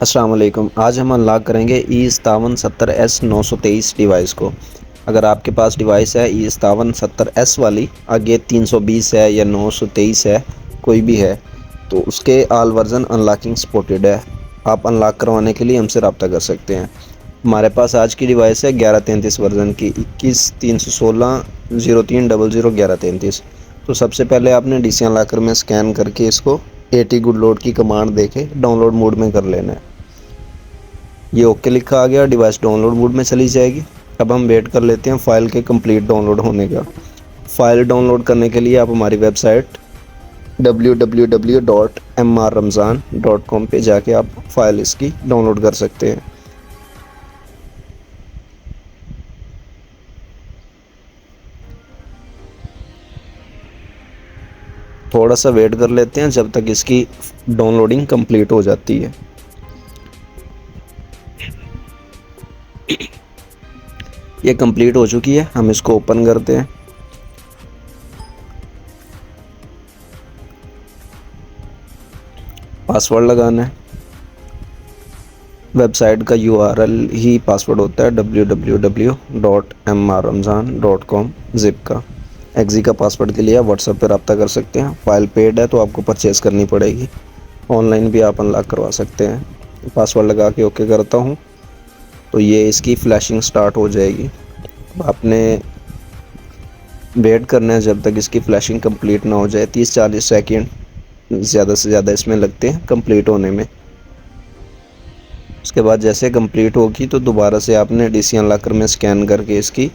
अस्सलाम वालेकुम। आज हम अनलॉक करेंगे E5770S923 डिवाइस को। अगर आपके पास डिवाइस है E5770S वाली, आगे 320 है या 923 है, कोई भी है, तो उसके ऑल वर्जन अनलॉकिंग सपोर्टेड है। आप अनलॉक करवाने के लिए हमसे रब्ता कर सकते हैं। हमारे पास आज की डिवाइस है 1133 वर्जन की 21 316 0300 1133। तो सबसे पहले आपने DC अनलॉकर में स्कैन करके इसको AT गुड लोड की कमांड देके डाउनलोड मोड में कर लेना है। ये ओके लिखा आ गया, डिवाइस डाउनलोड मोड में चली जाएगी। अब हम वेट कर लेते हैं फ़ाइल के कंप्लीट डाउनलोड होने का। फ़ाइल डाउनलोड करने के लिए आप हमारी वेबसाइट www.mrramzan.com पे जाके आप फ़ाइल इसकी डाउनलोड कर सकते हैं। थोड़ा सा वेट कर लेते हैं जब तक इसकी डाउनलोडिंग कंप्लीट हो जाती है। ये कंप्लीट हो चुकी है, हम इसको ओपन करते हैं। पासवर्ड लगाना है। वेबसाइट का URL ही पासवर्ड होता है www.mrramzan.com ज़िप का। एक्जी का पासवर्ड के लिए आप व्हाट्सएप पर रब्ता कर सकते हैं। फ़ाइल पेड है तो आपको परचेज़ करनी पड़ेगी। ऑनलाइन भी आप अनलॉक करवा सकते हैं। पासवर्ड लगा के ओके करता हूँ तो ये इसकी फ्लैशिंग स्टार्ट हो जाएगी। आपने वेट करना है जब तक इसकी फ्लैशिंग कंप्लीट ना हो जाए। 30-40 सेकंड ज़्यादा से ज़्यादा इसमें लगते हैं कंप्लीट होने में। उसके बाद जैसे कंप्लीट होगी तो दोबारा से आपने DC अनलॉकर में स्कैन करके इसकी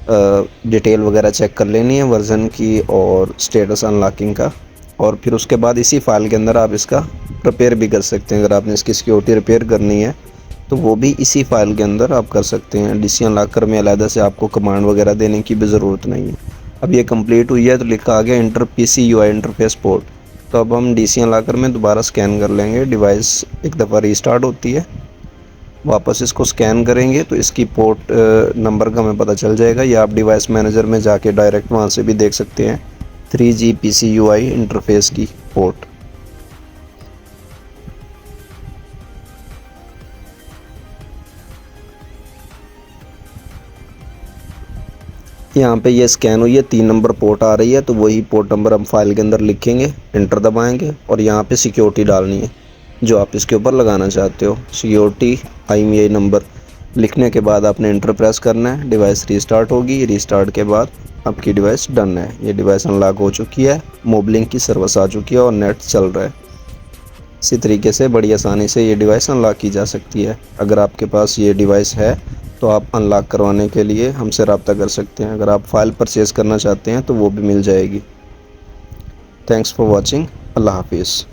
डिटेल वगैरह चेक कर लेनी है, वर्जन की और स्टेटस अनलॉकिंग का। और फिर उसके बाद इसी फाइल के अंदर आप इसका रिपेयर भी कर सकते हैं। अगर आपने इसकी सिक्योरिटी रिपेयर करनी है तो वो भी इसी फाइल के अंदर आप कर सकते हैं। DC अनलॉकर में अलहदा से आपको कमांड वगैरह देने की भी ज़रूरत नहीं है। अब ये कंप्लीट हुई है तो लिखा आ गया inter PC UI interface port. तो अब हम DC अनलॉकर में दोबारा स्कैन कर लेंगे। डिवाइस एक दफ़ा रीस्टार्ट होती है, वापस इसको स्कैन करेंगे तो इसकी पोर्ट नंबर का हमें पता चल जाएगा, या आप डिवाइस मैनेजर में जाके डायरेक्ट वहाँ से भी देख सकते हैं 3G PC UI इंटरफेस की पोर्ट। यहाँ पे ये स्कैन हुई है, 3 नंबर पोर्ट आ रही है, तो वही पोर्ट नंबर हम फाइल के अंदर लिखेंगे, इंटर दबाएंगे और यहाँ पे सिक्योरिटी डालनी है जो आप इसके ऊपर लगाना चाहते हो। सिक्योरिटी IMEI नंबर लिखने के बाद आपने इंटर प्रेस करना है। डिवाइस रीस्टार्ट होगी, रीस्टार्ट के बाद आपकी डिवाइस डन है। ये डिवाइस अनलॉक हो चुकी है, मोबलिंक की सर्विस आ चुकी है और नेट चल रहा है। इसी तरीके से बड़ी आसानी से ये डिवाइस अनलॉक की जा सकती है। अगर आपके पास ये डिवाइस है तो आप अनलॉक करवाने के लिए हमसे रब्ता कर सकते हैं। अगर आप फ़ाइल परचेज़ करना चाहते हैं तो वो भी मिल जाएगी। Thanks for watching. अल्लाह हाफिज़।